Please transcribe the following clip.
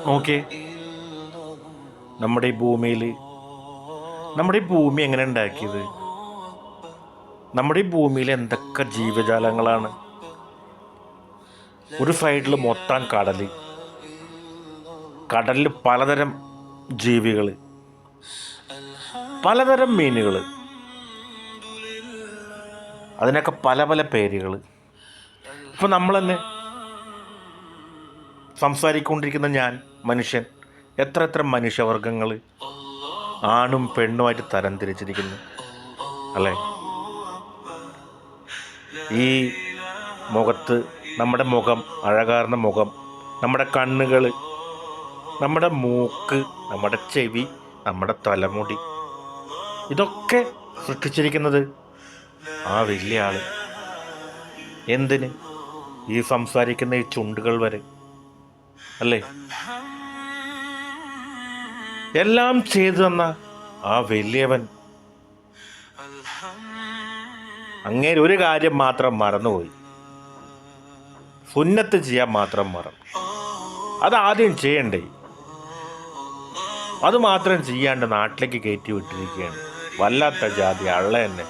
നോക്കിയേ, നമ്മുടെ ഈ ഭൂമിയിൽ നമ്മുടെ ഈ ഭൂമി എങ്ങനെ ഉണ്ടാക്കിയത്? നമ്മുടെ ഈ ഭൂമിയിൽ എന്തൊക്കെ ജീവജാലങ്ങളാണ്. ഒരു സൈഡിൽ മൊത്തം കടൽ, കടലിൽ പലതരം ജീവികൾ, പലതരം മീനുകൾ, അതിനൊക്കെ പല പല പേരുകൾ. ഇപ്പം നമ്മൾ തന്നെ സംസാരിക്കൊണ്ടിരിക്കുന്ന ഞാൻ, മനുഷ്യൻ, എത്ര എത്ര മനുഷ്യവർഗങ്ങൾ ആണും പെണ്ണുമായിട്ട് തരം തിരിച്ചിരിക്കുന്നു അല്ലേ? ഈ മുഖത്ത്, നമ്മുടെ മുഖം, അഴകാർന്ന മുഖം, നമ്മുടെ കണ്ണുകൾ, നമ്മുടെ മൂക്ക്, നമ്മുടെ ചെവി, നമ്മുടെ തലമുടി, ഇതൊക്കെ സൃഷ്ടിച്ചിരിക്കുന്നത് ആ വലിയ ആൾ. എന്തിന്? ഈ സംസാരിക്കുന്ന ഈ ചുണ്ടുകൾ വരെ അല്ലേ? എല്ലാം ചെയ്തു തന്ന ആ വലിയവൻ അങ്ങേര് ഒരു കാര്യം മാത്രം മറന്നുപോയി. സുന്നത്ത് ചെയ്യാൻ മാത്രം മറന്നു. അതാദ്യം ചെയ്യണ്ടേ, അത് മാത്രം ചെയ്യാണ്ട് നാട്ടിലേക്ക് കയറ്റി വിട്ടിരിക്കുകയാണ്. വല്ലാത്ത ജാതി അള്ള തന്നെ.